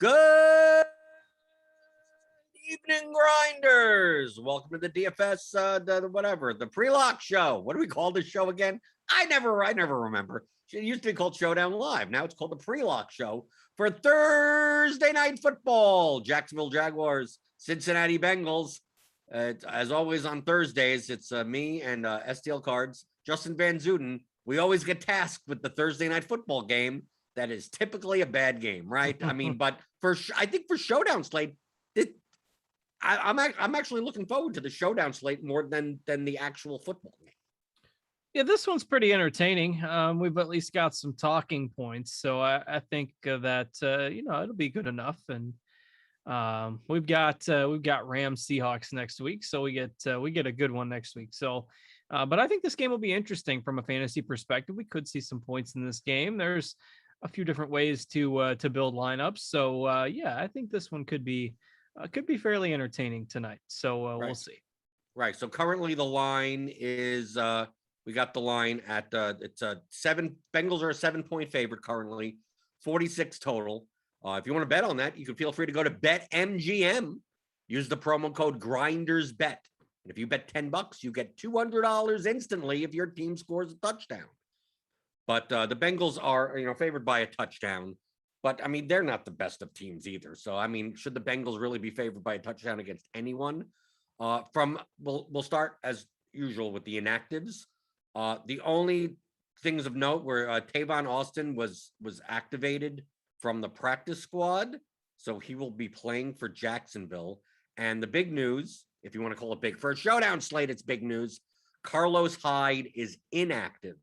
Good evening, grinders. Welcome to the DFS, the pre-lock show. What do we call this show again? I never remember. It used to be called Showdown Live. Now it's called the pre-lock show for Thursday night football. Jacksonville Jaguars, Cincinnati Bengals. As always on Thursdays, it's me and STL Cards, Justin Van Zuden. We always get tasked with the Thursday night football game. That is typically a bad game, right? I mean, but I think for Showdown slate, I'm actually looking forward to the Showdown slate more than the actual football game. Yeah, this one's pretty entertaining. We've at least got some talking points, so I think that it'll be good enough. And we've got Rams Seahawks next week, so we get a good one next week. So, but I think this game will be interesting from a fantasy perspective. We could see some points in this game. There's a few different ways to build lineups. So yeah, I think this one could be fairly entertaining tonight. So Right. We'll see. Right. So currently the line is we got the line at it's a 7. Bengals are a 7-point favorite currently, 46 total. If you want to bet on that, you can feel free to go to BetMGM. Use the promo code GRINDERSBET. And if you bet $10, you get $200 instantly if your team scores a touchdown. But the Bengals are, favored by a touchdown. But, I mean, they're not the best of teams either. So, I mean, should the Bengals really be favored by a touchdown against anyone? We'll start, as usual, with the inactives. The only things of note were Tavon Austin was activated from the practice squad. So he will be playing for Jacksonville. And the big news, if you want to call it big, for a Showdown slate, it's big news. Carlos Hyde is inactive.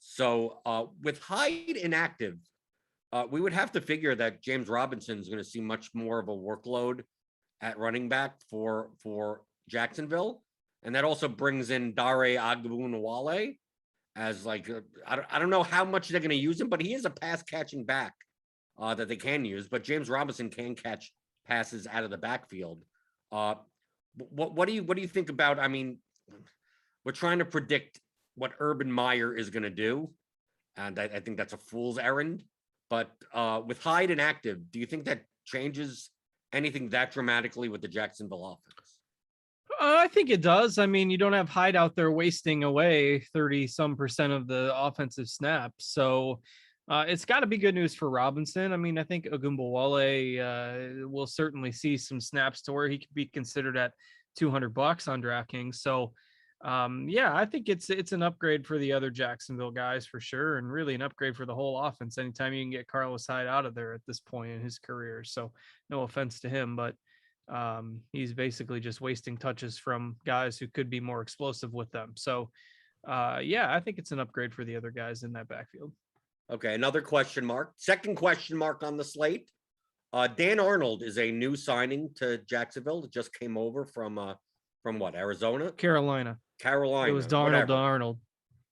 So with Hyde inactive, we would have to figure that James Robinson is going to see much more of a workload at running back for Jacksonville. And that also brings in Dare Ogunbowale as I don't know how much they're going to use him, but he is a pass catching back that they can use. But James Robinson can catch passes out of the backfield. What do you think about? I mean, we're trying to predict what Urban Meyer is going to do, and I think that's a fool's errand. But with Hyde inactive, do you think that changes anything that dramatically with the Jacksonville offense? I think it does. I mean, you don't have Hyde out there wasting away 30% of the offensive snaps. So it's got to be good news for Robinson. I mean, I think Ogunbowale will certainly see some snaps to where he could be considered at $200 on DraftKings. So yeah, I think it's an upgrade for the other Jacksonville guys for sure. And really an upgrade for the whole offense. Anytime you can get Carlos Hyde out of there at this point in his career. So no offense to him, but he's basically just wasting touches from guys who could be more explosive with them. So yeah, I think it's an upgrade for the other guys in that backfield. Okay, another question mark. Second question mark on the slate. Dan Arnold is a new signing to Jacksonville. It just came over from what, Arizona? Carolina. Carolina. It was Darnold to Arnold.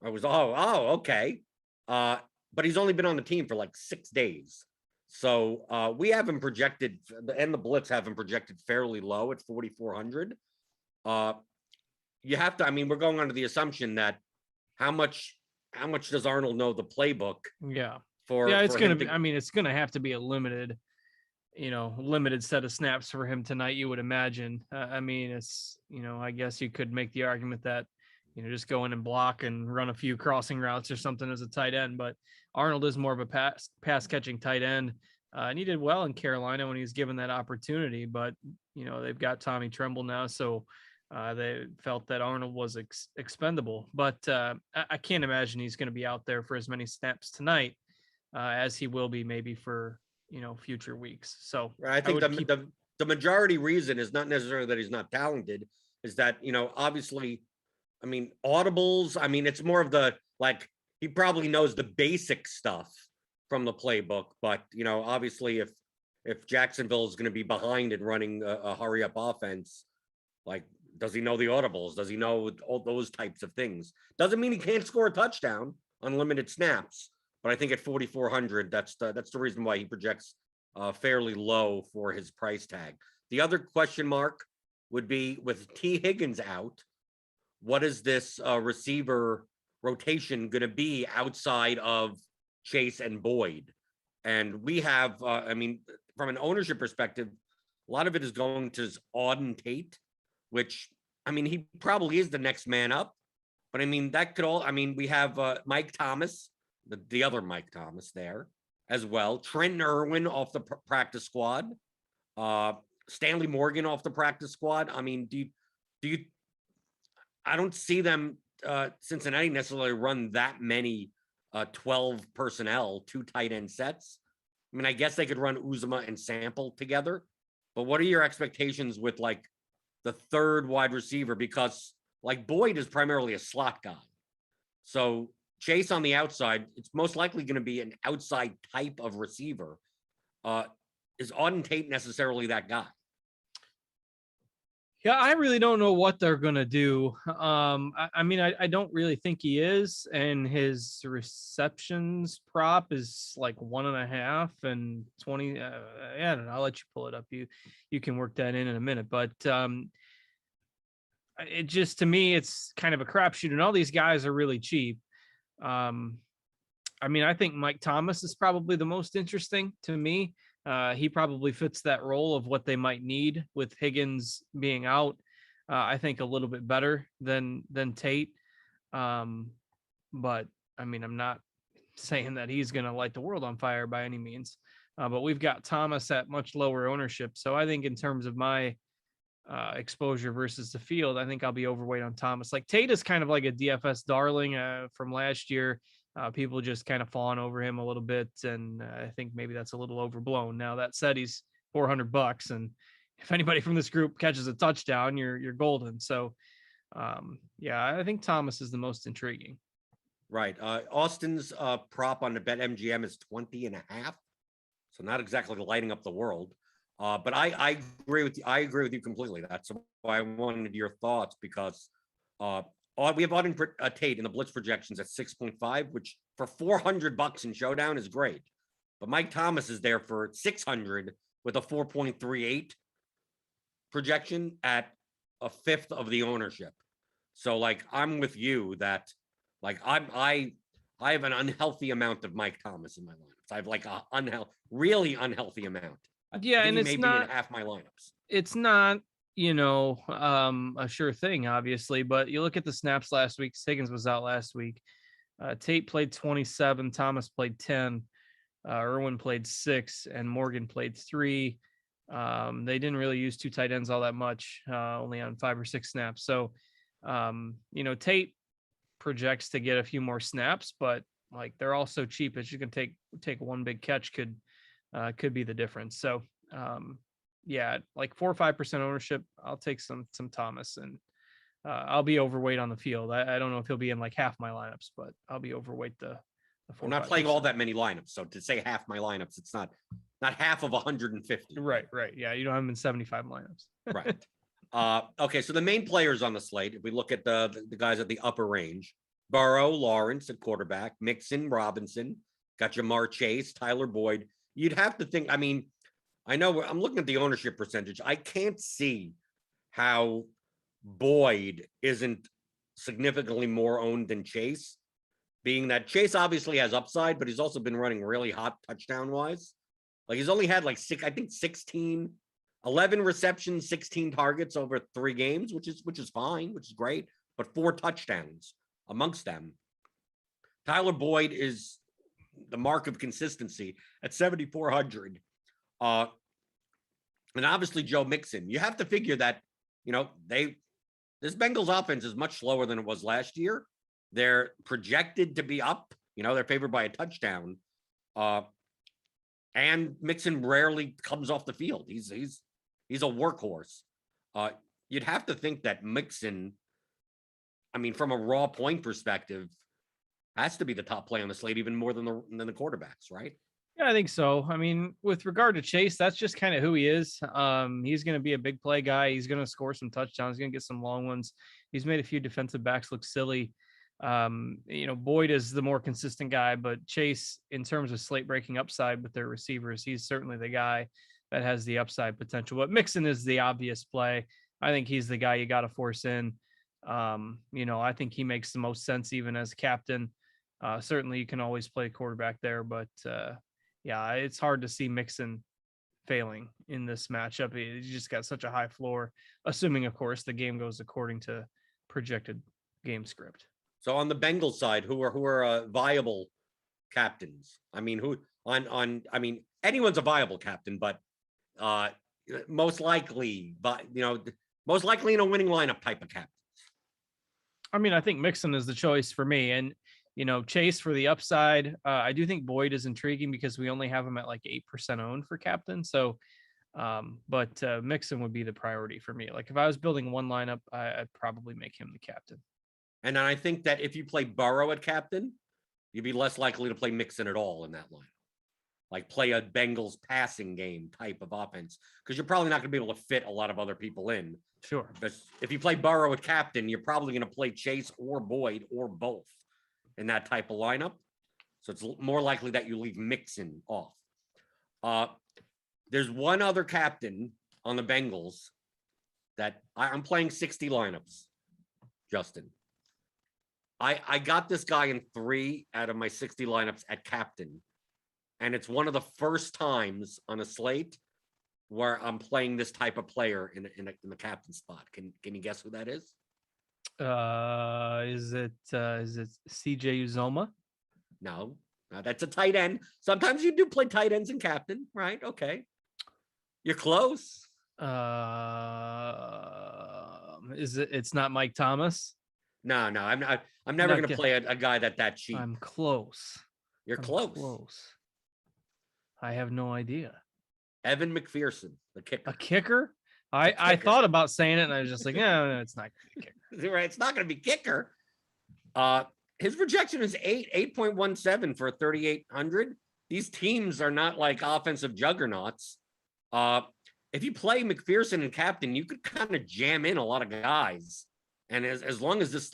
I was okay. But he's only been on the team for like 6 days. So we have him projected, and the Blitz have him projected fairly low at 4,400. You have to, I mean, we're going under the assumption that how much does Arnold know the playbook? Yeah. It's gonna be, I mean, it's gonna have to be a limited set of snaps for him tonight, you would imagine. I mean, it's, I guess you could make the argument that, just go in and block and run a few crossing routes or something as a tight end, but Arnold is more of a pass catching tight end. And he did well in Carolina when he was given that opportunity, but they've got Tommy Tremble now. So they felt that Arnold was expendable, but I can't imagine he's going to be out there for as many snaps tonight as he will be maybe for, future weeks. So I think the majority reason is not necessarily that he's not talented, is that, obviously, I mean, audibles, I mean, it's more of the, like, he probably knows the basic stuff from the playbook, but, obviously if Jacksonville is going to be behind and running a hurry up offense, like, does he know the audibles? Does he know all those types of things? Doesn't mean he can't score a touchdown on limited snaps, but I think at 4,400, that's the reason why he projects fairly low for his price tag. The other question mark would be, with T. Higgins out, what is this receiver rotation going to be outside of Chase and Boyd? And we have, I mean, from an ownership perspective, a lot of it is going to Audens Tate, which, I mean, he probably is the next man up. But I mean, that could all, I mean, we have Mike Thomas, the other Mike Thomas there as well. Trent Irwin off the practice squad. Stanley Morgan off the practice squad. I mean, do you I don't see them, Cincinnati, necessarily run that many 12 personnel, 2 tight end sets. I mean, I guess they could run Uzomah and Sample together, but what are your expectations with like the third wide receiver? Because like Boyd is primarily a slot guy. So Chase on the outside, it's most likely going to be an outside type of receiver. Is Audens Tate necessarily that guy? Yeah, I really don't know what they're going to do. I mean, I don't really think he is. And his receptions prop is like 1.5 and 20. I don't know. I'll let you pull it up. You can work that in a minute. But it just, to me, it's kind of a crapshoot. And all these guys are really cheap. I mean, I think Mike Thomas is probably the most interesting to me. He probably fits that role of what they might need with Higgins being out. I think a little bit better than Tate. But I mean, I'm not saying that he's going to light the world on fire by any means. But we've got Thomas at much lower ownership. So I think in terms of my exposure versus the field, I think I'll be overweight on Thomas. Like Tate is kind of like a DFS darling from last year. People just kind of fawn over him a little bit, and I think maybe that's a little overblown. Now that said, he's $400, and if anybody from this group catches a touchdown, you're golden. So, yeah, I think Thomas is the most intriguing. Right. Austin's prop on the BetMGM is 20.5, so not exactly lighting up the world. But I agree with you. I agree with you completely. That's why I wanted your thoughts, because we have Audens Tate in the blitz projections at 6.5, which for $400 in Showdown is great. But Mike Thomas is there for 600 with a 4.38 projection at a fifth of the ownership. So like, I'm with you that like I have an unhealthy amount of Mike Thomas in my lineups. I have like a really unhealthy amount. Yeah, and it's not in half my lineups. It's not, a sure thing, obviously, but you look at the snaps last week. Higgins was out last week. Tate played 27. Thomas played 10. Irwin played 6, and Morgan played 3. They didn't really use 2 tight ends all that much, only on 5 or 6 snaps. So, Tate projects to get a few more snaps, but like they're all so cheap that you can take one big catch could be the difference. So, yeah, like 4 or 5% ownership. I'll take some Thomas, and I'll be overweight on the field. I don't know if he'll be in like half my lineups, but I'll be overweight the I'm not playing all that many lineups. So to say half my lineups, it's not half of 150. Right. Yeah, you don't have them in 75 lineups. Right. Okay, so the main players on the slate, if we look at the guys at the upper range, Burrow, Lawrence at quarterback, Mixon, Robinson, got Jamar Chase, Tyler Boyd. You'd have to think, I mean, I know I'm looking at the ownership percentage. I can't see how Boyd isn't significantly more owned than Chase, being that Chase obviously has upside, but he's also been running really hot touchdown wise. Like he's only had like 11 receptions, 16 targets over 3 games, which is fine, which is great, but 4 touchdowns amongst them. Tyler Boyd is the mark of consistency at 7,400. And obviously Joe Mixon. You have to figure that, this Bengals offense is much slower than it was last year. They're projected to be up, they're favored by a touchdown. And Mixon rarely comes off the field. He's a workhorse. You'd have to think that Mixon, I mean, from a raw point perspective, has to be the top play on the slate, even more than the quarterbacks, right? Yeah, I think so. I mean, with regard to Chase, that's just kind of who he is. He's going to be a big play guy. He's going to score some touchdowns. He's going to get some long ones. He's made a few defensive backs look silly. Boyd is the more consistent guy, but Chase, in terms of slate breaking upside with their receivers, he's certainly the guy that has the upside potential. But Mixon is the obvious play. I think he's the guy you got to force in. I think he makes the most sense even as captain. Certainly you can always play quarterback there, but yeah, it's hard to see Mixon failing in this matchup. He just got such a high floor, assuming, of course, the game goes according to projected game script. So on the Bengals side, who are viable captains? I mean, anyone's a viable captain, but most likely in a winning lineup type of captain. I mean, I think Mixon is the choice for me, and Chase for the upside. I do think Boyd is intriguing because we only have him at like 8% owned for captain. So, but Mixon would be the priority for me. Like if I was building one lineup, I'd probably make him the captain. And I think that if you play Burrow at captain, you'd be less likely to play Mixon at all in that lineup. Like play a Bengals passing game type of offense, because you're probably not going to be able to fit a lot of other people in. Sure. But if you play Burrow at captain, you're probably going to play Chase or Boyd or both in that type of lineup. So it's more likely that you leave Mixon off. There's one other captain on the Bengals that I'm playing 60 lineups, Justin. I got this guy in 3 out of my 60 lineups at captain. And it's one of the first times on a slate where I'm playing this type of player in the captain spot. Can you guess who that is? Is it CJ Uzoma? No, that's a tight end. Sometimes you do play tight ends in captain, right? Okay, you're close. Is it? It's not Mike Thomas. No, I'm not. I'm never going to play a guy that cheap. I'm close. You're close. I have no idea. Evan McPherson, the kicker. A kicker? I thought about saying it, and I was just like, no, it's not going to be kicker. Right, it's not going to be kicker. His projection is 8.17 for 3,800. These teams are not like offensive juggernauts. If you play McPherson and captain, you could kind of jam in a lot of guys. And as long as this,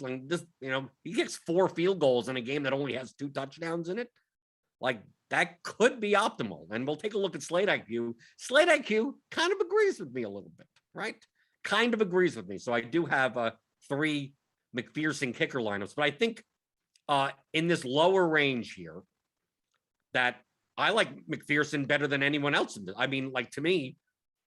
he gets 4 field goals in a game that only has 2 touchdowns in it, like that could be optimal. And we'll take a look at Slate IQ. Slate IQ kind of agrees with me a little bit, right? Kind of agrees with me. So I do have 3 McPherson kicker lineups, but I think in this lower range here that I like McPherson better than anyone else. I mean, like to me,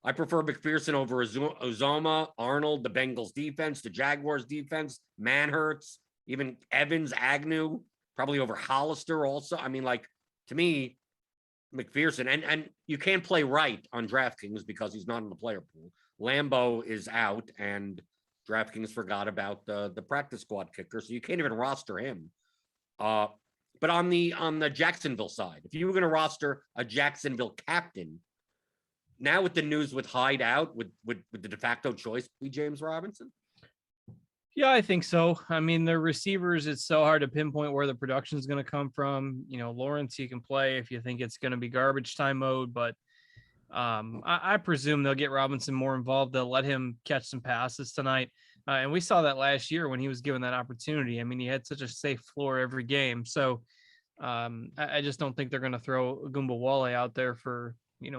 I prefer McPherson over Uzoma, Arnold, the Bengals defense, the Jaguars defense, Manhurts, even Evans, Agnew, probably over Hollister also. I mean, like to me, McPherson, and you can't play Wright on DraftKings because he's not in the player pool. Lambeau is out, and DraftKings forgot about the practice squad kicker, so you can't even roster him. But on the Jacksonville side, if you were going to roster a Jacksonville captain, now with the news with Hyde out, would the de facto choice be James Robinson? Yeah, I think so. I mean, the receivers, it's so hard to pinpoint where the production is going to come from. Lawrence, you can play if you think it's going to be garbage time mode, but I presume they'll get Robinson more involved. They'll let him catch some passes tonight. And we saw that last year when he was given that opportunity. I mean, he had such a safe floor every game. So I just don't think they're going to throw Wale out there for,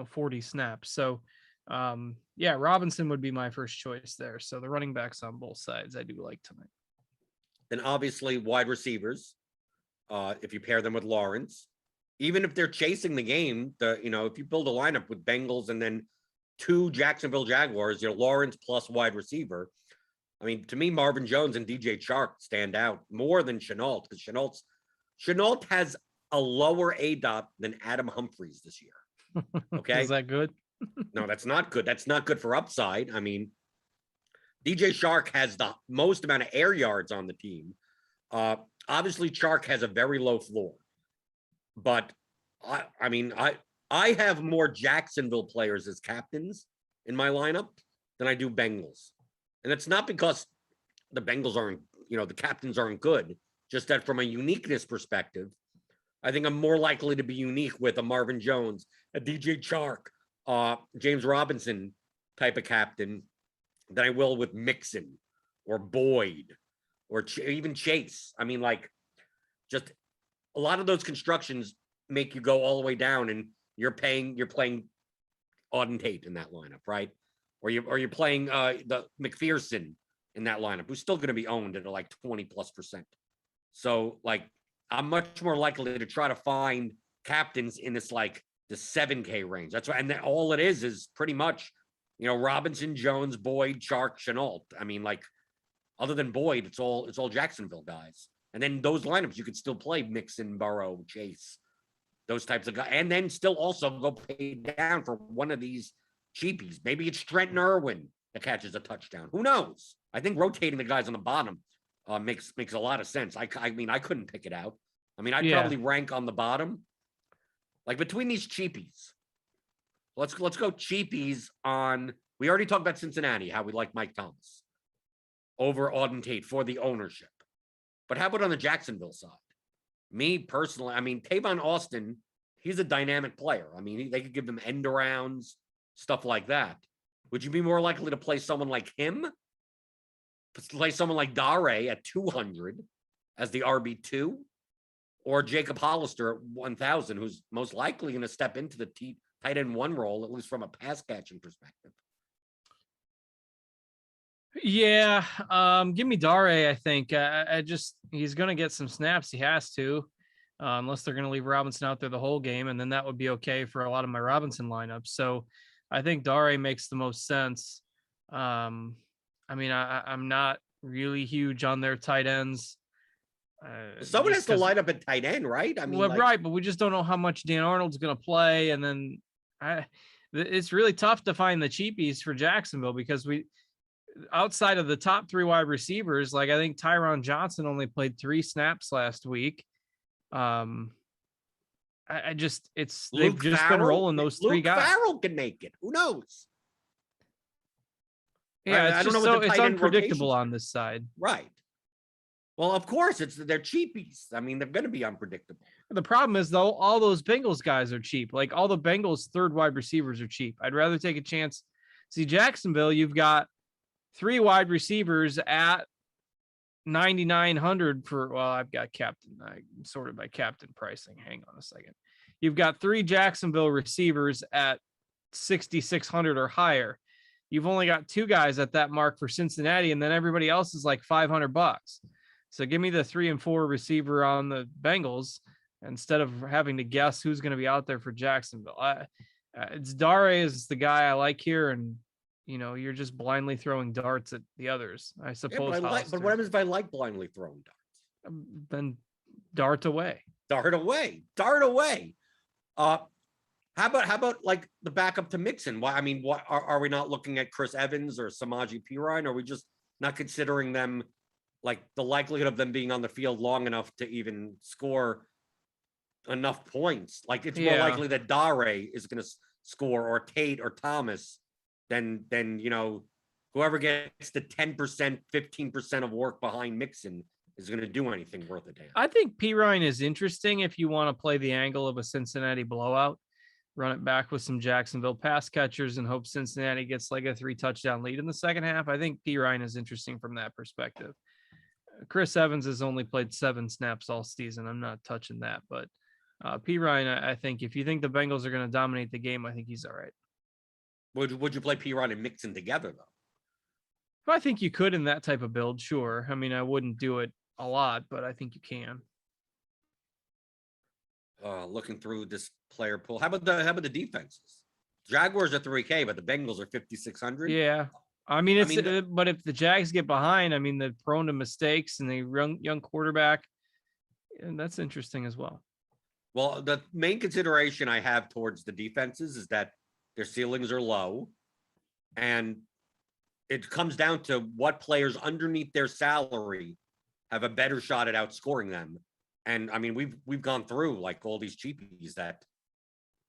40 snaps. So yeah, Robinson would be my first choice there. So the running backs on both sides, I do like tonight. Then obviously wide receivers, if you pair them with Lawrence, even if they're chasing the game, if you build a lineup with Bengals and then 2 Jacksonville Jaguars, Lawrence plus wide receiver. I mean, to me, Marvin Jones and DJ Chark stand out more than Shenault, because Shenault has a lower ADOT than Adam Humphries this year. Okay. Is that good? No, that's not good. That's not good for upside. I mean, DJ Chark has the most amount of air yards on the team. Obviously, Chark has a very low floor. But I have more Jacksonville players as captains in my lineup than I do Bengals. And it's not because the Bengals aren't, the captains aren't good, just that from a uniqueness perspective, I think I'm more likely to be unique with a Marvin Jones, a DJ Chark, James Robinson type of captain than I will with Mixon or Boyd or even Chase. I mean, just a lot of those constructions make you go all the way down, and you're playing Audens Tate in that lineup, right? Or you're playing the McPherson in that lineup, who's still going to be owned at 20+%. So I'm much more likely to try to find captains in this the 7K range. That's why, and then all it is pretty much, Robinson, Jones, Boyd, Chark, Shenault. I mean, other than Boyd, it's all Jacksonville guys. And then those lineups, you could still play Mixon, Burrow, Chase, those types of guys, and then still also go pay down for one of these cheapies. Maybe it's Trenton Irwin that catches a touchdown. Who knows? I think rotating the guys on the bottom makes a lot of sense. I mean, I couldn't pick it out. I mean, I'd probably rank on the bottom, between these cheapies. Let's go cheapies on. We already talked about Cincinnati, how we like Mike Thomas over Audens Tate for the ownership. But how about on the Jacksonville side? Me personally, I mean, Tavon Austin, he's a dynamic player. I mean, they could give him end arounds, stuff like that. Would you be more likely to play someone like him? Play someone like Dare at 200 as the RB2? Or Jacob Hollister at 1,000, who's most likely going to step into the tight end 1 role, at least from a pass catching perspective? Yeah, give me Dare. I think he's going to get some snaps. He has to, unless they're going to leave Robinson out there the whole game, and then that would be okay for a lot of my Robinson lineups. So I think Dare makes the most sense. I mean, I'm not really huge on their tight ends. Someone has to line up at tight end, right? I mean, right, but we just don't know how much Dan Arnold's going to play, and then it's really tough to find the cheapies for Jacksonville because outside of the top 3 wide receivers, I think Tyron Johnson only played 3 snaps last week. They've just been rolling those 3 guys. Farrell can make it. Who knows? Yeah, I don't know what it's unpredictable on this side. Right. Well, of course, they're cheapies. I mean, they're going to be unpredictable. The problem is, though, all those Bengals guys are cheap. All the Bengals 3rd wide receivers are cheap. I'd rather take a chance. See, Jacksonville, you've got 3 wide receivers at 9,900 I've got captain. I sorted by captain pricing. Hang on a second. You've got 3 Jacksonville receivers at 6,600 or higher. You've only got 2 guys at that mark for Cincinnati, and then everybody else is $500. So give me the 3 and 4 receiver on the Bengals instead of having to guess who's going to be out there for Jacksonville. It's Dare is the guy I like here, and you're just blindly throwing darts at the others, I suppose. Yeah, but what happens if I like blindly throwing darts? Then dart away. Dart away. How about the backup to Mixon? Why? I mean, what are we not looking at Chris Evans or Samaje Perine? Or are we just not considering them, the likelihood of them being on the field long enough to even score enough points? It's more likely that Dare is going to score, or Tate or Thomas, than whoever gets the 10%, 15% of work behind Mixon is going to do anything worth a damn. I think Pirine is interesting if you want to play the angle of a Cincinnati blowout, run it back with some Jacksonville pass catchers and hope Cincinnati gets like a 3-touchdown lead in the second half. I think Pirine is interesting from that perspective. Chris Evans has only played 7 snaps all season. I'm not touching that, but Pirine, I think if you think the Bengals are going to dominate the game, I think he's all right. Would you play Pirine and Mixon together though? But I think you could in that type of build, sure. I mean, I wouldn't do it a lot, but I think you can. Looking through this player pool, how about the defenses? Jaguars are 3K, but the Bengals are 5,600. Yeah, I mean but if the Jags get behind, I mean they're prone to mistakes and they young quarterback, and that's interesting as well. Well, the main consideration I have towards the defenses is that their ceilings are low, and it comes down to what players underneath their salary have a better shot at outscoring them. And I mean, we've gone through like all these cheapies that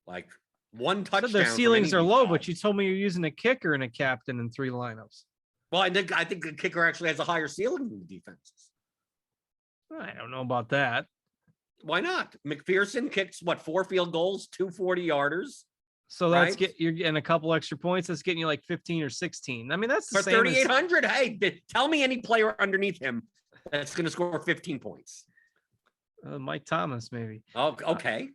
like one touchdown. So their ceilings are low, but you told me you're using a kicker and a captain in 3 lineups. Well, I think the kicker actually has a higher ceiling than the defenses. I don't know about that. Why not? McPherson kicks 4 field goals, 2 40-yarders. So that's you're getting a couple extra points. That's getting you like 15 or 16. I mean, that's the for 3,800. Hey, tell me any player underneath him that's going to score 15 points. Mike Thomas, maybe. Oh, okay.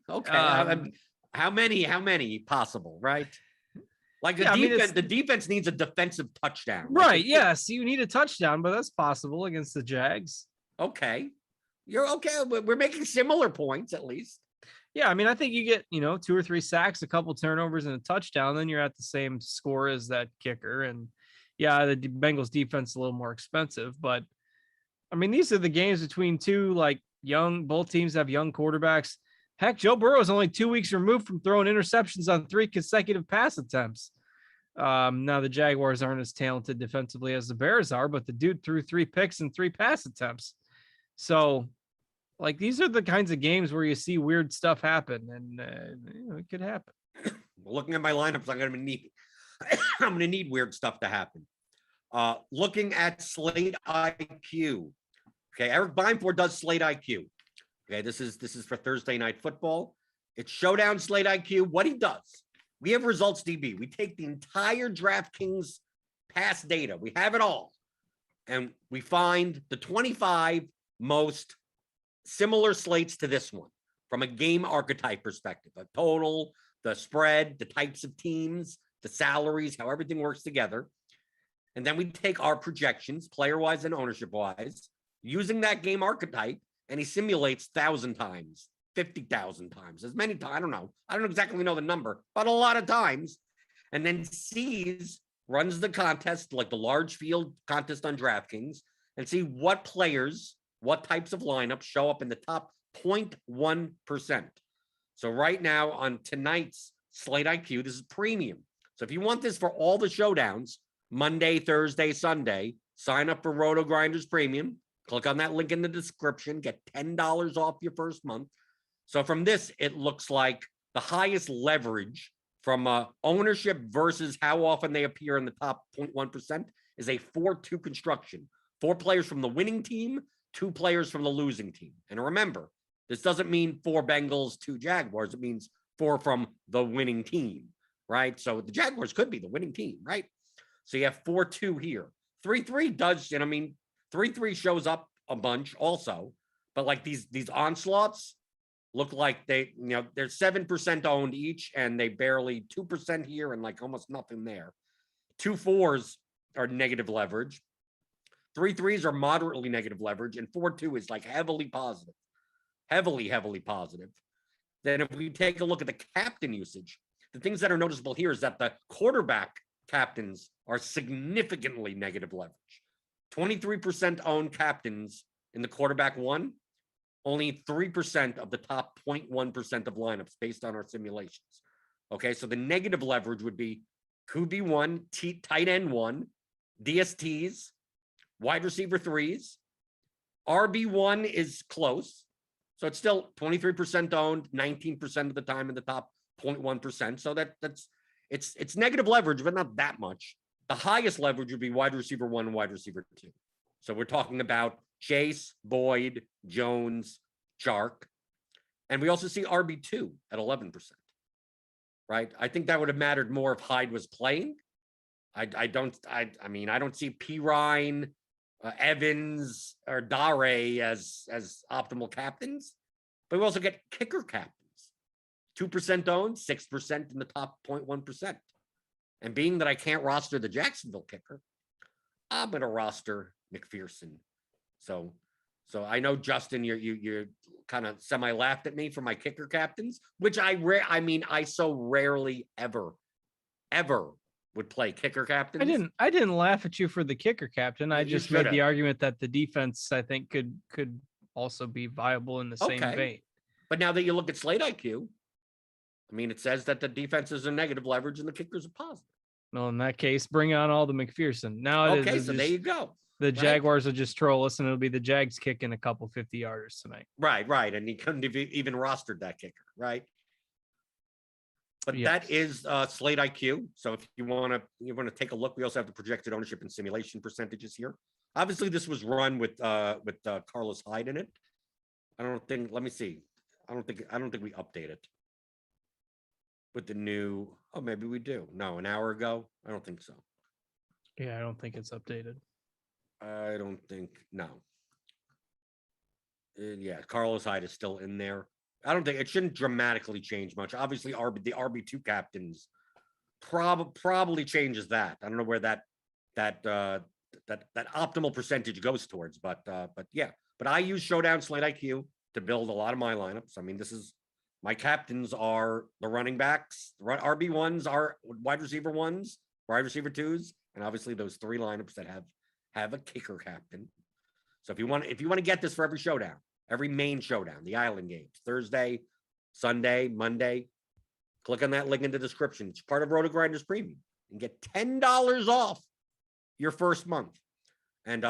How many possible, right? Like the defense needs a defensive touchdown. Right. Yes. You need a touchdown, but that's possible against the Jags. Okay. You're okay. We're making similar points at least. Yeah. I mean, I think you get, 2 or 3 sacks, a couple turnovers and a touchdown. Then you're at the same score as that kicker. And yeah, the Bengals defense is a little more expensive, but I mean, these are the games between two, like both teams have young quarterbacks. Heck, Joe Burrow is only 2 weeks removed from throwing interceptions on 3 consecutive pass attempts. Now the Jaguars aren't as talented defensively as the Bears are, but the dude threw 3 picks and 3 pass attempts. So like, these are the kinds of games where you see weird stuff happen, and it could happen. Looking at my lineups, I'm going to need weird stuff to happen. Looking at Slate IQ. Okay, Eric Beinford does Slate IQ. Okay, this is for Thursday Night Football. It's Showdown Slate IQ. What he does, we have results DB. We take the entire DraftKings past data. We have it all. And we find the 25 most similar slates to this one from a game archetype perspective, a total, the spread, the types of teams, the salaries, how everything works together. And then we take our projections, player-wise and ownership-wise, using that game archetype, and he simulates 1,000 times, 50,000 times, as many times. I don't exactly know the number, but a lot of times. And then runs the contest, like the large field contest on DraftKings, and see what players, what types of lineups show up in the top 0.1%. So right now on tonight's Slate IQ, this is premium. So if you want this for all the showdowns, Monday, Thursday, Sunday, sign up for RotoGrinders Premium. Click on that link in the description. Get $10 off your first month. So from this, it looks like the highest leverage from ownership versus how often they appear in the top 0.1% is a 4-2 construction. 4 players from the winning team, 2 players from the losing team. And remember, this doesn't mean 4 Bengals, 2 Jaguars. It means 4 from the winning team, right? So the Jaguars could be the winning team, right? So you have 4-2 here. 3-3 does, 3-3 shows up a bunch also, but like these onslaughts look like they're 7% owned each, and they barely 2% here and like almost nothing there. 2 4s are negative leverage. 3 3s are moderately negative leverage, and 4-2 is like heavily positive. Heavily positive. Then if we take a look at the captain usage, the things that are noticeable here is that the quarterback captains are significantly negative leverage. 23% owned captains in the quarterback one, only 3% of the top 0.1% of lineups based on our simulations. Okay, so the negative leverage would be QB1, tight end 1, DSTs, wide receiver 3s. RB1 is close. So it's still 23% owned, 19% of the time in the top 0.1%. So it's negative leverage, but not that much. The highest leverage would be wide receiver 1 and wide receiver 2. So we're talking about Chase, Boyd, Jones, Chark. And we also see RB2 at 11%. Right? I think that would have mattered more if Hyde was playing. I mean, I don't see Pirine, Evans, or Dare as optimal captains. But we also get kicker captains. 2% owned, 6% in the top 0.1%. And being that I can't roster the Jacksonville kicker, I'm going to roster McPherson. So I know, Justin, you're kind of semi laughed at me for my kicker captains, which I so rarely ever would play kicker captains. I didn't laugh at you for the kicker captain. I just made the argument that the defense, I think, could also be viable in the same vein. But now that you look at Slate IQ, I mean, it says that the defenses are negative leverage and the kickers are positive. Well, in that case, bring on all the McPherson. Now it is. So there you go. The Jaguars will just troll us, and it'll be the Jags kicking a couple 50-yarders tonight. Right. And he couldn't have even rostered that kicker, right? But that is Slate IQ. So if you want to take a look, we also have the projected ownership and simulation percentages here. Obviously, this was run with Carlos Hyde in it. Let me see. I don't think we update it with the new. Oh, maybe we do. No, an hour ago. I don't think so. Yeah, I don't think it's updated. I don't think. No. Yeah, Carlos Hyde is still in there. I don't think it shouldn't dramatically change much. Obviously, the RB2 captains probably changes that. I don't know where that optimal percentage goes towards, but yeah. But I use Showdown Slate IQ to build a lot of my lineups. I mean, this is my captains are the running backs, RB1s are wide receiver 1s, wide receiver 2s, and obviously those 3 lineups that have a kicker captain. So if you want to get this for every showdown, every main showdown, the island games, Thursday, Sunday, Monday, click on that link in the description. It's part of RotoGrinders Premium and get $10 off your first month. And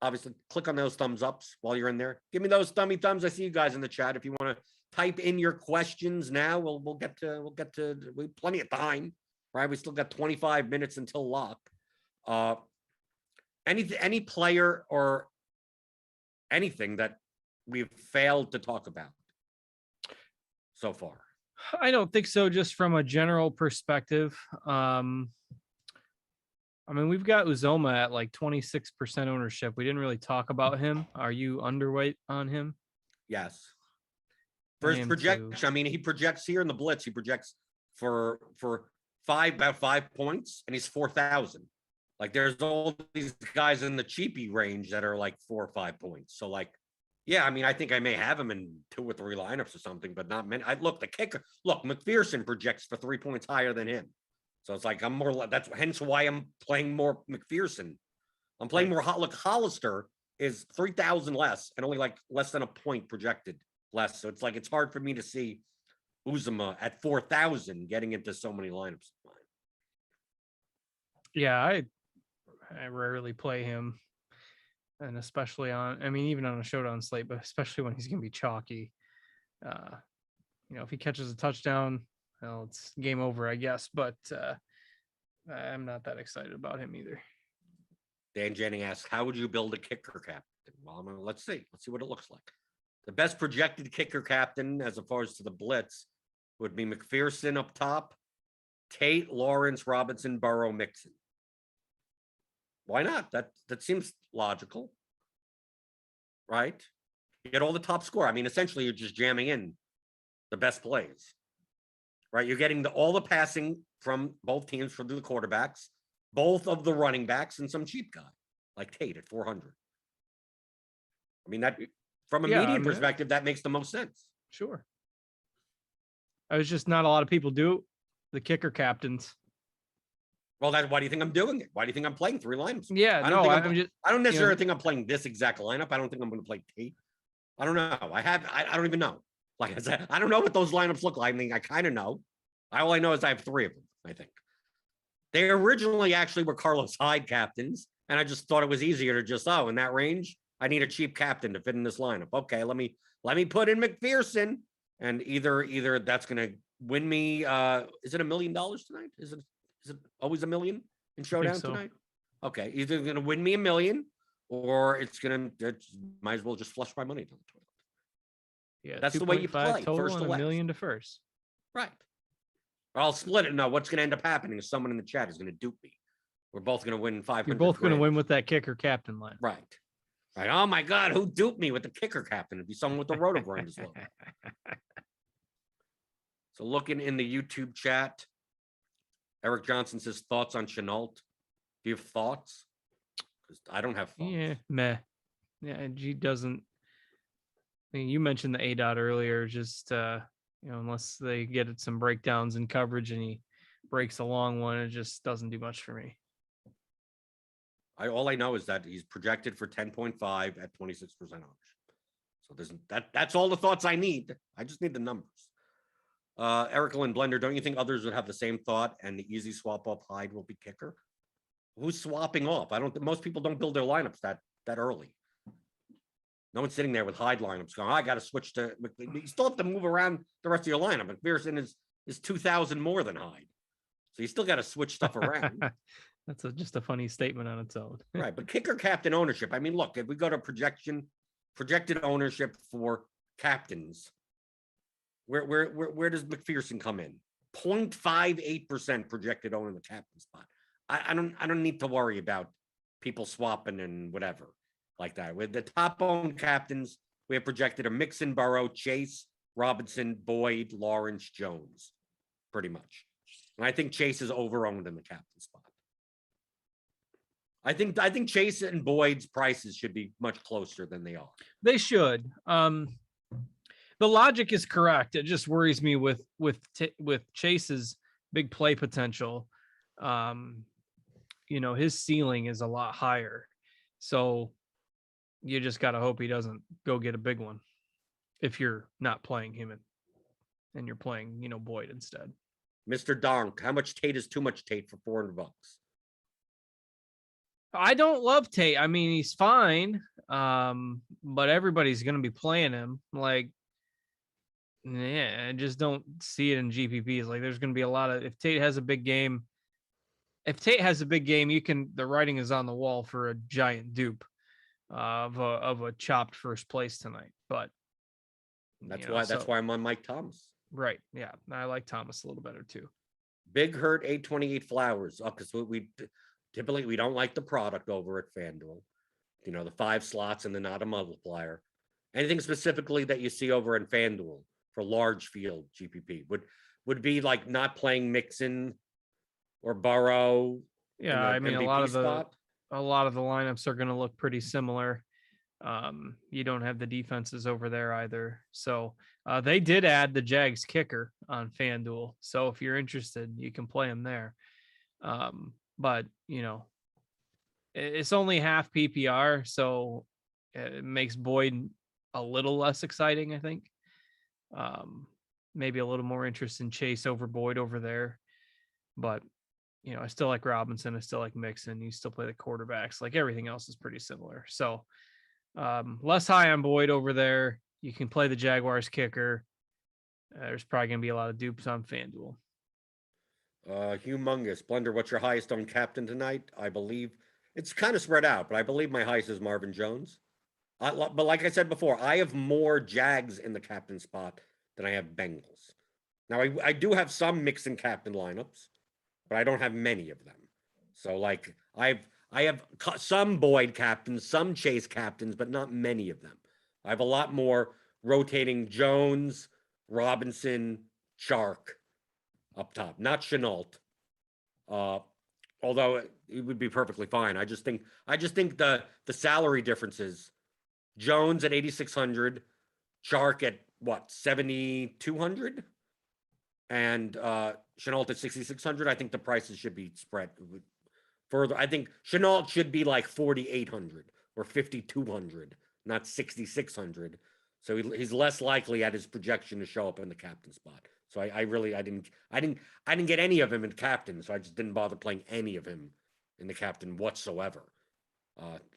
obviously click on those thumbs ups while you're in there. Give me those thummy thumbs. I see you guys in the chat. If you want to type in your questions now, we'll get to we have plenty of time, right? We still got 25 minutes until lock. Any player or anything that we've failed to talk about so far? I don't think so. Just from a general perspective. I mean, we've got Uzoma at like 26% ownership. We didn't really talk about him. Are you underweight on him? Yes. For his projection, I mean, he projects here in the blitz. He projects for about 5 points, and he's 4,000. Like, there's all these guys in the cheapie range that are like 4 or 5 points. So, like, yeah, I mean, I think I may have him in 2 or 3 lineups or something, but not many. The kicker. Look, McPherson projects for 3 points higher than him. So it's like that's hence why I'm playing more McPherson. I'm playing more. Look, Hollister is 3,000 less and only like less than a point projected less. So it's like it's hard for me to see Uzoma at 4,000 getting into so many lineups. Yeah, I rarely play him, and especially even on a showdown slate, but especially when he's going to be chalky. If he catches a touchdown, well, it's game over, I guess. But I'm not that excited about him either. Dan Jennings asks, "How would you build a kicker captain?" Well, let's see what it looks like. The best projected kicker captain, as opposed to the blitz, would be McPherson up top, Tate, Lawrence, Robinson, Burrow, Mixon. Why not? That seems logical, right? You get all the top score. I mean, essentially, you're just jamming in the best plays, right? You're getting all the passing from both teams from the quarterbacks, both of the running backs, and some cheap guy like Tate at 400. I mean, that from a median perspective, that makes the most sense. Sure. I was just not a lot of people do the kicker captains. Well, why do you think I'm doing it? Why do you think I'm playing 3 lineups? Yeah, I don't necessarily think I'm playing this exact lineup. I don't think I'm going to play Tate. I don't know. I don't even know. Like I said, I don't know what those lineups look like. I mean, I kind of know. All I know is I have 3 of them, I think. They originally actually were Carlos Hyde captains, and I just thought it was easier to just, in that range, I need a cheap captain to fit in this lineup. Okay, let me put in McPherson, and either that's going to win me. Is it $1 million tonight? Is it always $1 million in Showdown so. tonight? Okay, either going to win me $1 million, or it's might as well just flush my money down the toilet. Yeah, That's the way you 2.5 play, total first to and $1 last. million to first. Right. I'll split it. No, what's going to end up happening is someone in the chat is going to dupe me. We're both going to win 500. You're both going to grand. win with that kicker captain line. Right. Right. Oh my God, who duped me with the kicker captain? It'd be someone with the RotoGrinders logo. So looking in the YouTube chat, Eric Johnson says thoughts on Chenault. Do you have thoughts? Because I don't have thoughts. Yeah, meh. Yeah, and he doesn't. I mean, you mentioned the A dot earlier. Just unless they get it some breakdowns in coverage and he breaks a long one, it just doesn't do much for me. All I know is that he's projected for 10.5 at 26% ownership. So that's all the thoughts I need. I just need the numbers. Erica and Blender, don't you think others would have the same thought and the easy swap off Hyde will be kicker? Who's swapping off? Most people don't build their lineups that early. No one's sitting there with Hyde lineups going, I got to switch to. You still have to move around the rest of your lineup. McPherson is 2,000 more than Hyde. So you still got to switch stuff around. That's just a funny statement on its own. Right. But kicker captain ownership. I mean, look, if we go to projected ownership for captains, where does McPherson come in? 0.58% projected owner in the captain spot. I don't need to worry about people swapping and whatever like that. With the top owned captains, we have projected a Mixon, Burrow, Chase, Robinson, Boyd, Lawrence, Jones, pretty much. And I think Chase is over-owned in the captain spot. I think Chase and Boyd's prices should be much closer than they are. They should. The logic is correct. It just worries me with Chase's big play potential. His ceiling is a lot higher. So you just got to hope he doesn't go get a big one if you're not playing him and you're playing, Boyd instead. Mr. Donk, how much Tate is too much Tate for $400? I don't love Tate. I mean, he's fine. But everybody's going to be playing him. Like, yeah, I just don't see it in GPPs. Like, there's going to be a lot of, if Tate has a big game, the writing is on the wall for a giant dupe of a chopped first place tonight. But that's why I'm on Mike Thomas. Right. Yeah. I like Thomas a little better too. Big Hurt 828 Flowers. Because we typically don't like the product over at FanDuel. The 5 slots and the not a multiplier. Anything specifically that you see over in FanDuel for large field GPP would be like not playing Mixon or Burrow. Yeah, I mean, MVP a lot of the lineups are going to look pretty similar. You don't have the defenses over there either. So they did add the Jags kicker on FanDuel. So if you're interested, you can play him there. But it's only half PPR, so it makes Boyd a little less exciting, I think. Maybe a little more interest in Chase over Boyd over there. But, I still like Robinson. I still like Mixon. You still play the quarterbacks. Like, everything else is pretty similar. So less high on Boyd over there. You can play the Jaguars kicker. There's probably going to be a lot of dupes on FanDuel. Humongous. Blender, what's your highest owned captain tonight? I believe it's kind of spread out, but I believe my highest is Marvin Jones. But like I said before, I have more Jags in the captain spot than I have Bengals. Now, I do have some Mixon captain lineups, but I don't have many of them. So, like, I have some Boyd captains, some Chase captains, but not many of them. I have a lot more rotating Jones, Robinson, Chark up top, not Chenault. Although it would be perfectly fine. I just think the salary differences. Jones at 8,600, Chark at what 7,200, and Chenault at 6,600. I think the prices should be spread further. I think Chenault should be like 4,800 or 5,200, not 6,600. So he's less likely at his projection to show up in the captain spot. So I didn't get any of him in captain, so I just didn't bother playing any of him in the captain whatsoever.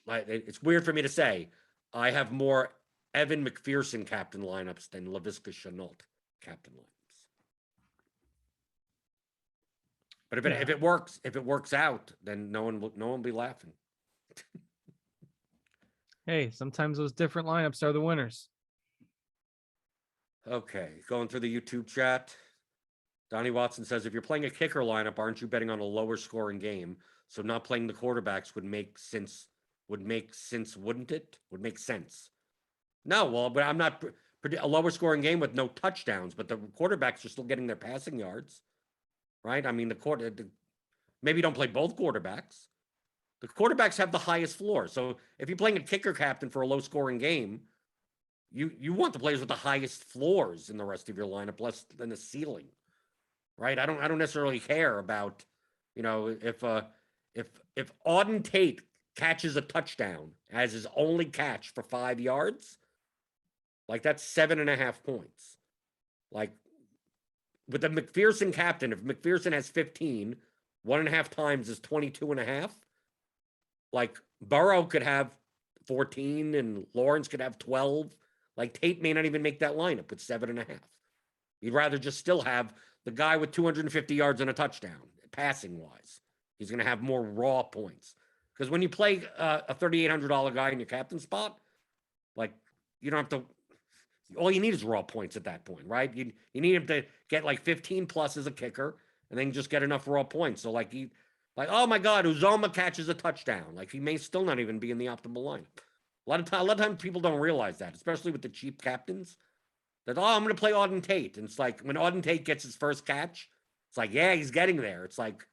It's weird for me to say I have more Evan McPherson captain lineups than Laviska Shenault captain lineups. But if it works out, then no one will be laughing. Hey, sometimes those different lineups are the winners. Okay, going through the YouTube chat. Donnie Watson says, if you're playing a kicker lineup, aren't you betting on a lower scoring game? So not playing the quarterbacks would make sense, wouldn't it? Would make sense. No, well, but I'm not a lower scoring game with no touchdowns, but the quarterbacks are still getting their passing yards, right? I mean, maybe don't play both quarterbacks. The quarterbacks have the highest floor. So if you're playing a kicker captain for a low scoring game, you want the players with the highest floors in the rest of your lineup, less than the ceiling, right? I don't necessarily care about, if Audens Tate catches a touchdown as his only catch for 5 yards, like that's 7.5 points. Like with the McPherson captain, if McPherson has 15, 1.5 times is 22.5. Like Burrow could have 14 and Lawrence could have 12. Like Tate may not even make that lineup with 7.5. You'd rather just still have the guy with 250 yards and a touchdown, passing wise. He's going to have more raw points. Because when you play a $3,800 guy in your captain spot, like you don't have to. All you need is raw points at that point, right? You need him to get like 15 plus as a kicker, and then just get enough raw points. So like oh my God, Uzoma catches a touchdown. Like he may still not even be in the optimal lineup. A lot of times people don't realize that, especially with the cheap captains. That I'm going to play Audens Tate, and it's like when Audens Tate gets his first catch, it's like he's getting there. It's like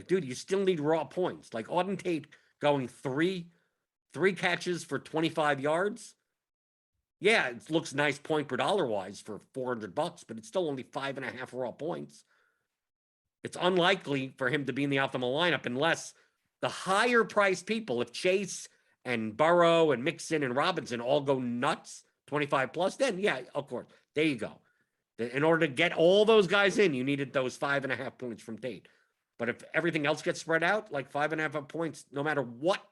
dude, you still need raw points. Like Audens Tate going three catches for 25 yards. Yeah, it looks nice point per dollar wise for $400, but it's still only 5.5 raw points. It's unlikely for him to be in the optimal lineup unless the higher priced people, if Chase and Burrow and Mixon and Robinson all go nuts, 25 plus, then yeah, of course. There you go. In order to get all those guys in, you needed those 5.5 points from Tate. But if everything else gets spread out, like 5.5 points, no matter what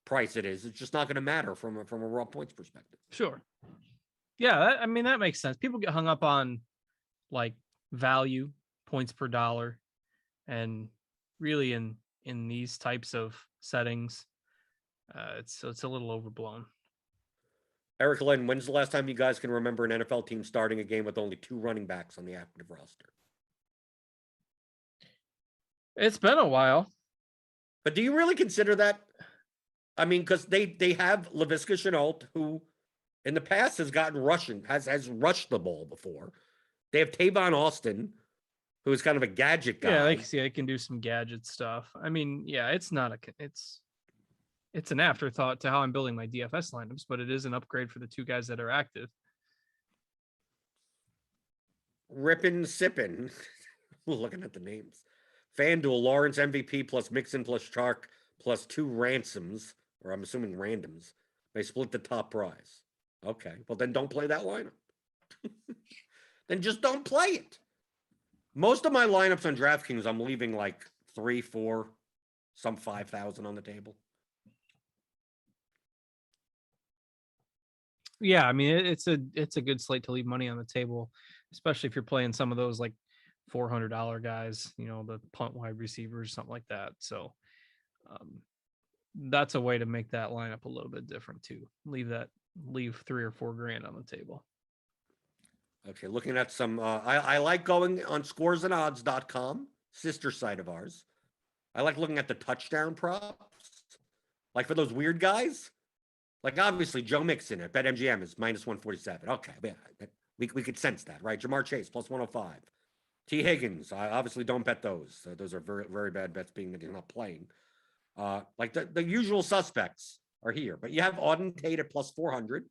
price it is, it's just not going to matter from a raw points perspective. Sure. Yeah, that makes sense. People get hung up on like value, points per dollar, and really in these types of settings, it's a little overblown. Eric Lynn, when's the last time you guys can remember an NFL team starting a game with only 2 running backs on the active roster? It's been a while. But do you really consider that? I mean, because they have Laviska Shenault, who in the past has gotten rushing, has rushed the ball before. They have Tavon Austin, who is kind of a gadget guy. Yeah, they can do some gadget stuff. I mean, yeah, it's an afterthought to how I'm building my DFS lineups, but it is an upgrade for the 2 guys that are active. Rippin' Sippin'. Looking at the names. FanDuel, Lawrence MVP plus Mixon plus Chark plus 2 ransoms, or I'm assuming randoms. They split the top prize. Okay, well then don't play that lineup. Then just don't play it. Most of my lineups on DraftKings, I'm leaving like 3, 4, some 5,000 on the table. Yeah, I mean it's a good slate to leave money on the table, especially if you're playing some of those like $400 guys, the punt wide receivers, something like that. So that's a way to make that lineup a little bit different too. Leave 3 or 4 grand on the table. Okay, looking at some, I like going on scoresandodds.com, sister site of ours. I like looking at the touchdown props, like for those weird guys. Like obviously Joe Mixon at BetMGM is -147. Okay, we could sense that, right? Jamar Chase +105. T. Higgins, I obviously don't bet those. Those are very, very bad bets, being that he's not playing. Like the usual suspects are here, but you have Audens Tate at +400,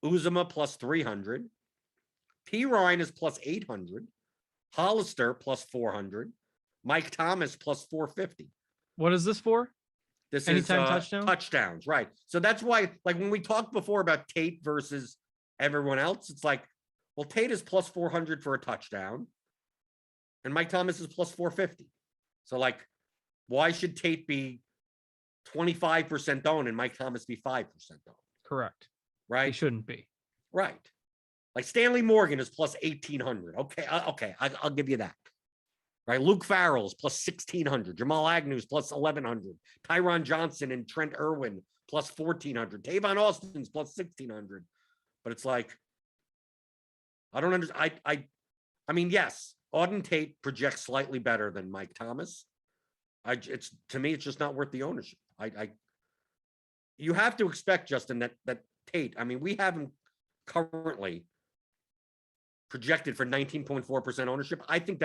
Uzoma +300, P. Ryan is +800, Hollister +400, Mike Thomas +450. What is this for? This Anytime is touchdown? Touchdowns, right? So that's why, like when we talked before about Tate versus everyone else, it's like, well, Tate is +400 for a touchdown, and Mike Thomas is +450. So like, why should Tate be 25% owned and Mike Thomas be 5% owned? Correct. Right? He shouldn't be. Right. Like Stanley Morgan is +1,800. Okay, I'll give you that. right? Luke Farrell's plus 1,600. Jamal Agnew's plus 1,100. Tyron Johnson and Trent Irwin plus 1,400. Tavon Austin's plus 1,600. But it's like, I don't understand. I mean, yes, Audens Tate projects slightly better than Mike Thomas. It's to me, it's just not worth the ownership. You have to expect, Justin, that Tate. I mean, we have him currently projected for 19.4% ownership. I think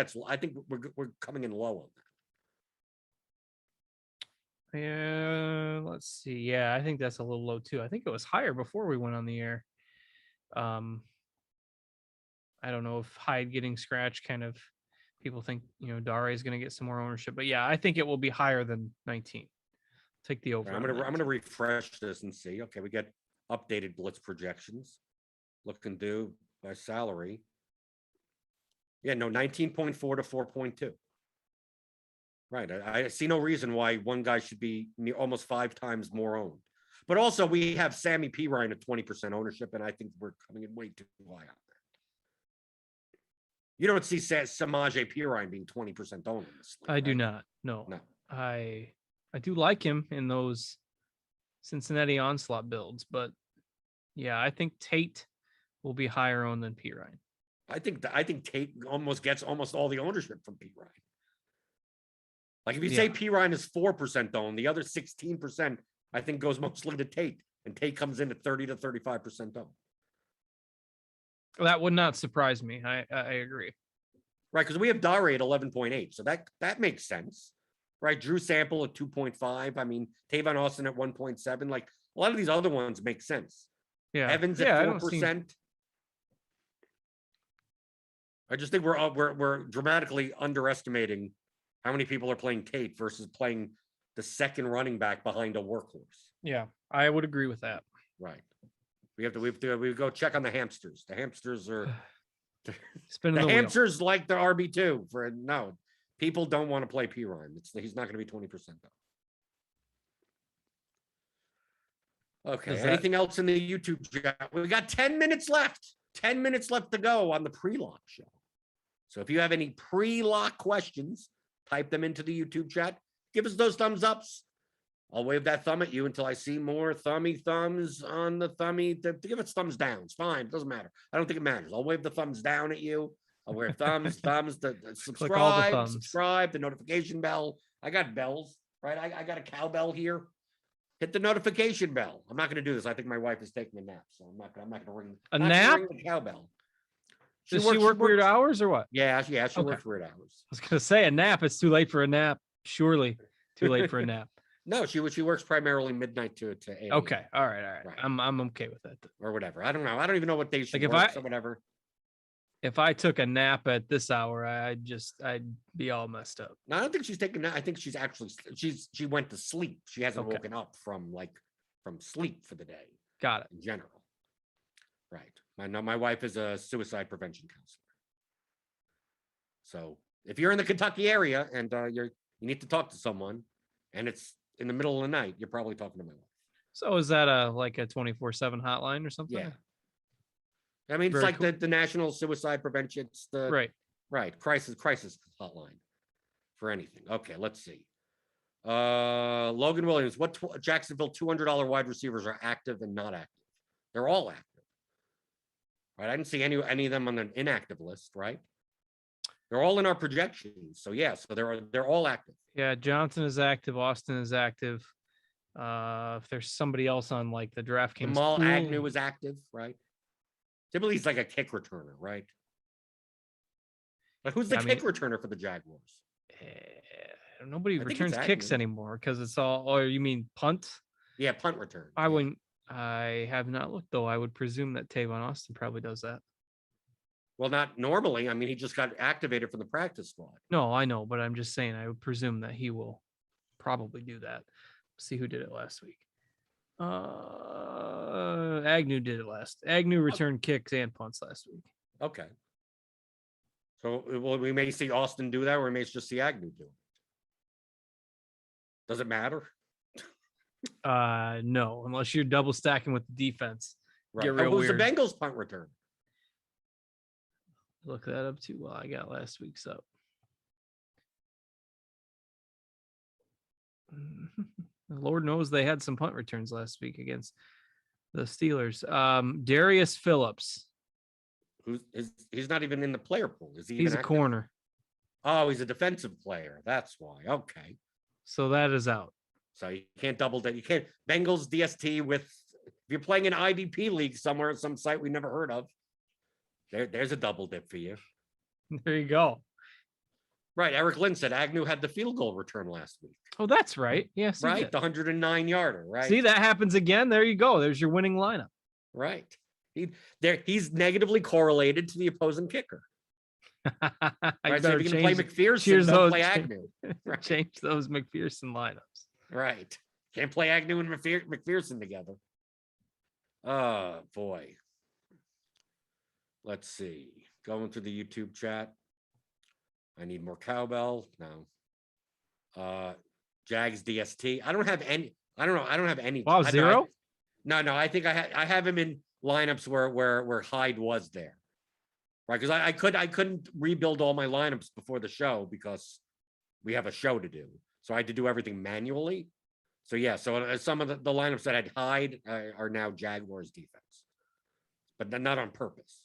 we're coming in low on that. Yeah, let's see. Yeah, I think that's a little low too. I think it was higher before we went on the air. I don't know if Hyde getting scratched kind of people think, Dare is going to get some more ownership, but yeah, I think it will be higher than 19. Take the over. I'm going to refresh this and see. Okay, we get updated blitz projections. Looking due by salary. Yeah, no, 19.4 to 4.2. Right. I see no reason why one guy should be almost 5 times more owned. But also we have Sammy P. Ryan at 20% ownership, and I think we're coming in way too high on that. You don't see Samaje P. Ryan being 20% owned. I do not. No. I do like him in those Cincinnati onslaught builds, but yeah, I think Tate will be higher owned than P. Ryan. I think Tate almost gets almost all the ownership from P. Ryan. Like if you say P. Ryan is 4% owned, the other 16% I think goes mostly to Tate, and Tate comes in at 30 to 35% owned. That would not surprise me. I agree. Right, because we have Dare at 11.8, so that makes sense. Right, Drew Sample at 2.5. I mean, Tavon Austin at 1.7. Like a lot of these other ones make sense. Yeah, Evans at 4%. I just think we're dramatically underestimating how many people are playing Tate versus playing the second running back behind a workhorse. Yeah, I would agree with that. Right. We go check on the hamsters. The hamsters are spinning the hamsters wheel. Like the RB2 for no. People don't want to play P. Ryan. He's not going to be 20% though. Okay. Anything else in the YouTube chat? We got 10 minutes left. 10 minutes left to go on the pre-lock show. So if you have any pre-lock questions, type them into the YouTube chat. Give us those thumbs ups. I'll wave that thumb at you until I see more thumbs on the thummy. To give us thumbs down. It's fine. It doesn't matter. I don't think it matters. I'll wave the thumbs down at you. I'll wear thumbs, the subscribe, the notification bell. I got bells, right? I got a cowbell here. Hit the notification bell. I'm not going to do this. I think my wife is taking a nap, so I'm not going to ring a nap. Ring the cowbell. Does she work weird hours or what? Yeah, she works weird hours. I was going to say a nap. It's too late for a nap. Surely too late for a nap. No, she works primarily midnight to 8. Okay, all right. I'm okay with that. Or whatever. I don't know. I don't even know what day she like works or whatever. If I took a nap at this hour, I'd be all messed up. No, I don't think she's taking that. I think she's actually she went to sleep. She hasn't woken up from sleep for the day. Got it. In general. Right. My wife is a suicide prevention counselor. So if you're in the Kentucky area and you need to talk to someone and it's in the middle of the night, you're probably talking to my wife. So is that a 24/7 hotline or something? Yeah. I mean, it's like cool. the National Suicide Prevention. It's the right crisis hotline for anything. Okay, let's see. Logan Williams, what Jacksonville $200 wide receivers are active and not active? They're all active. Right? I didn't see any of them on the inactive list, right? They're all in our projections. So yeah, so they're all active. Yeah, Johnson is active, Austin is active. If there's somebody else on like the DraftKings, Jamal Agnew is active, right? Typically, he's like a kick returner, right? But who's the kick returner for the Jaguars? Nobody returns kicks anymore because it's all. Oh, you mean punt? Yeah, punt return. I wouldn't. I have not looked though. I would presume that Tavon Austin probably does that. Well, not normally. I mean, he just got activated from the practice squad. No, I know, but I'm just saying. I would presume that he will probably do that. See who did it last week. Agnew did it Agnew returned kicks and punts last week. Okay. So we may see Austin do that, or we may just see Agnew do it. Does it matter? No, unless you're double stacking with the defense. Right. Who's the Bengals punt return? Look that up too. Well, I got last week's up. Lord knows they had some punt returns last week against the Steelers. Darius Phillips. He's not even in the player pool. Is he? He's even a active? corner. Oh, he's a defensive player. That's why. Okay. So that is out. So you can't double that. You can't Bengals DST with if you're playing an IDP league somewhere at some site we never heard of. There's a double dip for you. There you go. Right. Eric Lynn said Agnew had the field goal return last week. Oh, that's right. Yes. Right. The 109 yarder. Right. See, that happens again. There you go. There's your winning lineup. Right. He's negatively correlated to the opposing kicker. Right. So if you can play McPherson, don't play Agnew. Right. Change those McPherson lineups. Right. Can't play Agnew and McPherson together. Oh, boy. Let's see. Going through the YouTube chat. I need more cowbell. No. Jags DST. I don't have any. I don't know. I don't have any. Wow, zero? No. I think I have him in lineups where Hyde was there. Right. Because I couldn't rebuild all my lineups before the show because we have a show to do. So I had to do everything manually. So yeah, so some of the lineups that had Hyde are now Jaguars defense, but not on purpose.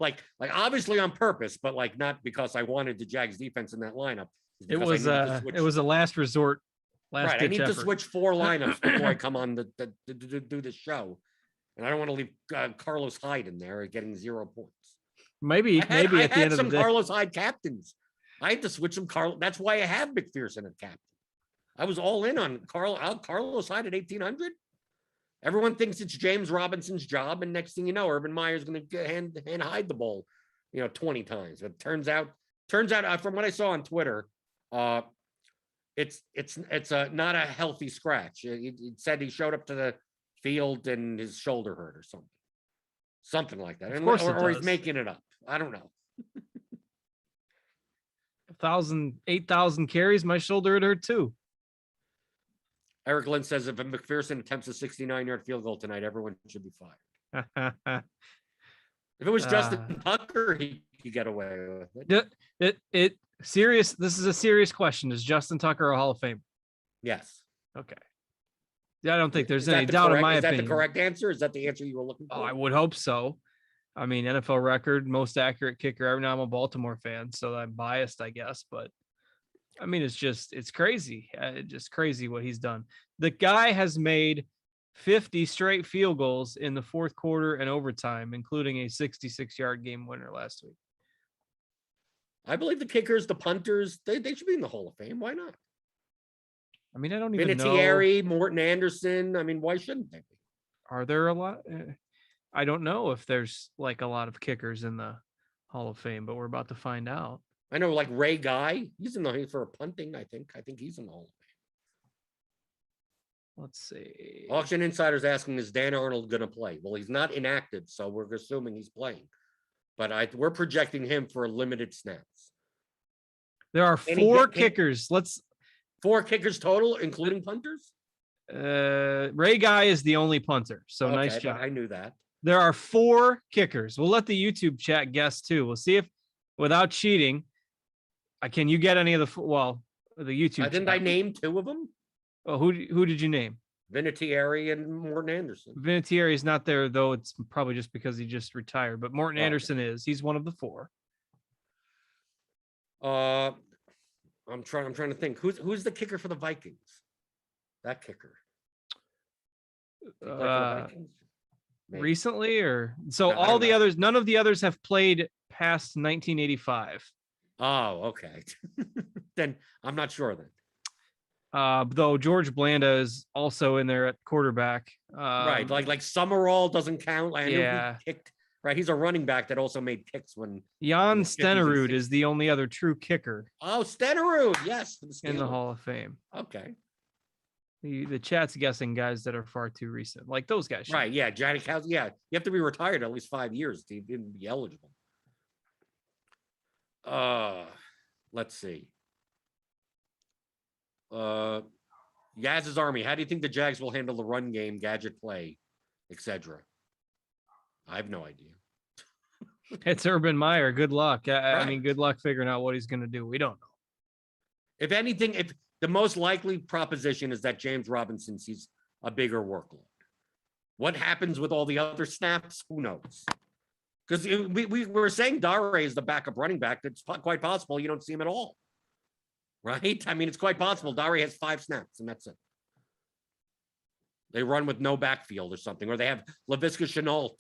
like obviously on purpose, but like not because I wanted the Jags defense in that lineup. It was a last resort. Right, I need to switch 4 lineups before I come on to do the show, and I don't want to leave Carlos Hyde in there getting 0 points. Maybe at the end of the day, some Carlos Hyde captains. I had to switch some Carlos. That's why I have McPherson at captain. I was all in on Carlos Hyde at 1,800. Everyone thinks it's James Robinson's job, and next thing you know, Urban Meyer's going to hand Hyde the ball, 20 times. But turns out, from what I saw on Twitter, it's not a healthy scratch. It said he showed up to the field and his shoulder hurt or something like that. Of course, or he's making it up. I don't know. 8,000 carries, my shoulder had hurt too. Eric Lynn says if McPherson attempts a 69-yard field goal tonight, everyone should be fired. If it was Justin Tucker, he could get away with it. Serious. This is a serious question. Is Justin Tucker a Hall of Famer? Yes. Okay. Yeah, I don't think there's any doubt in my opinion. Is that the correct answer? Is that the answer you were looking for? Oh, I would hope so. I mean, NFL record, most accurate kicker ever. Now I'm a Baltimore fan, so I'm biased, I guess. But I mean, it's crazy. Just crazy what he's done. The guy has made 50 straight field goals in the fourth quarter and overtime, including a 66-yard game winner last week. I believe the kickers, the punters, they should be in the Hall of Fame. Why not? I mean, I don't even know. Vinatieri, Morton Anderson. I mean, why shouldn't they be? Are there a lot? I don't know if there's like a lot of kickers in the Hall of Fame, but we're about to find out. I know, like Ray Guy. He's in the for punting. I think he's in the Hall of Fame. Let's see. Auction Insider's asking, is Dan Arnold going to play? Well, he's not inactive, so we're assuming he's playing. But we're projecting him for limited snaps. There are 4 kickers. 4 kickers total, including punters? Ray Guy is the only punter. So okay, nice job. I knew that. There are 4 kickers. We'll let the YouTube chat guess too. We'll see if, without cheating, can you get any of the YouTube? Didn't I name 2 of them? Oh, who did you name? Vinatieri and Morton Anderson. Vinatieri is not there though. It's probably just because he just retired. But Morton Anderson is. He's one of the 4. I'm trying to think. Who's the kicker for the Vikings? That kicker. Recently or so? No, all the others. None of the others have played past 1985. Oh, okay. Then I'm not sure then. Though George Blanda is also in there at quarterback. Right, like Summerall doesn't count. Yeah. He kicked, right, he's a running back that also made kicks when. Jan Stenerud is the only other true kicker. Oh, Stenerud, yes, in the Hall of Fame. Okay. The chat's guessing guys that are far too recent, like those guys. Right, yeah, Johnny Cows. Yeah, you have to be retired at least 5 years to even be eligible. Let's see. Yaz's Army. How do you think the Jags will handle the run game, gadget play, etc.? I have no idea. It's Urban Meyer. Good luck. I mean, good luck figuring out what he's going to do. We don't know. If anything, The most likely proposition is that James Robinson sees a bigger workload. What happens with all the other snaps? Who knows? Because we were saying Dare is the backup running back. It's quite possible you don't see him at all. Right? I mean, it's quite possible Dare has 5 snaps and that's it. They run with no backfield or something, or they have Laviska Shenault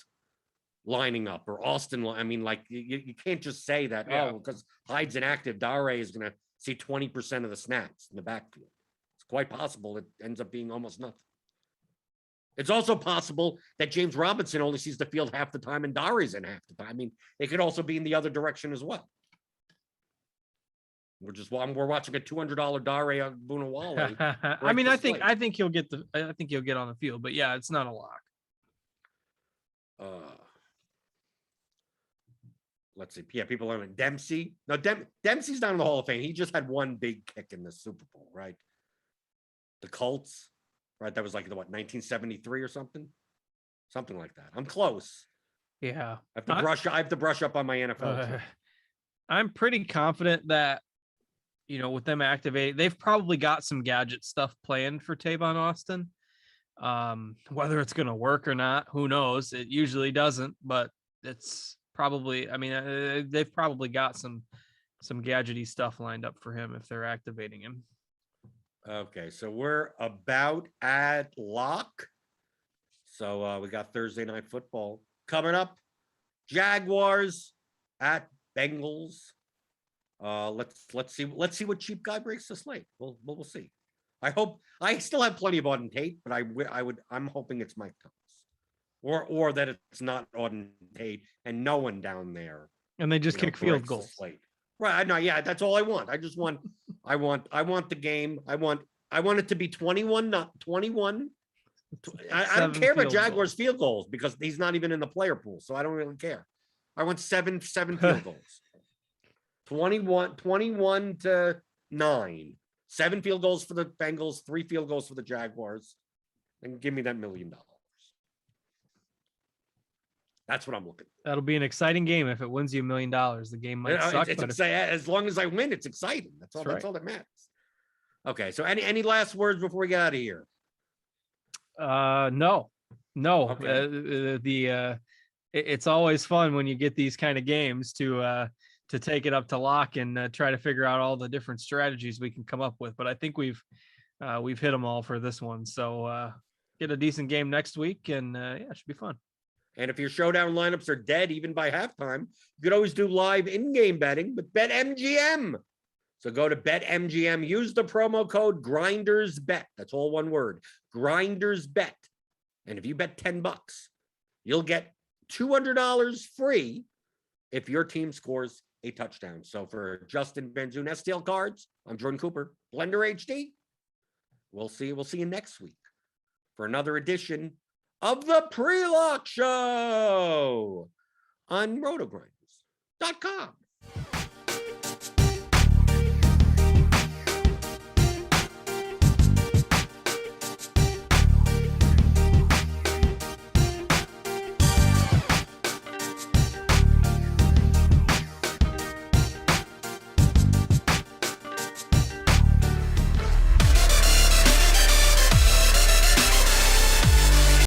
lining up, or Austin. I mean, like, you can't just say that, oh, because Hyde's inactive, Dare is going to see 20% of the snaps in the backfield. It's quite possible it ends up being almost nothing. It's also possible that James Robinson only sees the field half the time and Dare's in half the time. I mean, it could also be in the other direction as well. We're watching a $200 Dare on Bunawale. I mean, I think he'll get on the field, but yeah, it's not a lock. Let's see. Yeah, people are like Dempsey. No, Dempsey's not in the Hall of Fame. He just had one big kick in the Super Bowl, right? The Colts, right? That was like 1973 or something like that. I'm close. Yeah, I have to brush up on my NFL. I'm pretty confident that, with them activating, they've probably got some gadget stuff planned for Tavon Austin. Whether it's going to work or not, who knows? It usually doesn't, but it's probably, they've probably got some gadgety stuff lined up for him if they're activating him. Okay, so we're about at lock. So we got Thursday Night Football coming up. Jaguars at Bengals. Let's see what cheap guy breaks the slate. We'll see. I still have plenty of Audens Tate, but I'm hoping it's Mike Thomas, or that it's not Audens Tate and no one down there. And they just kick field goals. Right. I know. Yeah, that's all I want. I just want, I want the game. I want it to be 21, not 21. I don't care about Jaguars field goals because he's not even in the player pool. So I don't really care. I want seven field goals. 21 to 9. 7 field goals for the Bengals, 3 field goals for the Jaguars. And give me that $1 million. That's what I'm looking for. That'll be an exciting game if it wins you $1 million. The game might suck, but as long as I win, it's exciting. That's all that matters. Okay, so any last words before we get out of here? No. Okay. It's always fun when you get these kind of games to take it up to lock and try to figure out all the different strategies we can come up with. But I think we've hit them all for this one. So get a decent game next week, and it should be fun. And if your showdown lineups are dead, even by halftime, you could always do live in-game betting with BetMGM. So go to BetMGM, use the promo code GRINDERSBET. That's all one word, GRINDERSBET. And if you bet $10, you'll get $200 free if your team scores a touchdown. So for Justin Van Zoon STL cards, I'm Jordan Cooper, Blender HD. We'll see you next week for another edition of the Pre-Lock Show on RotoGrinders.com.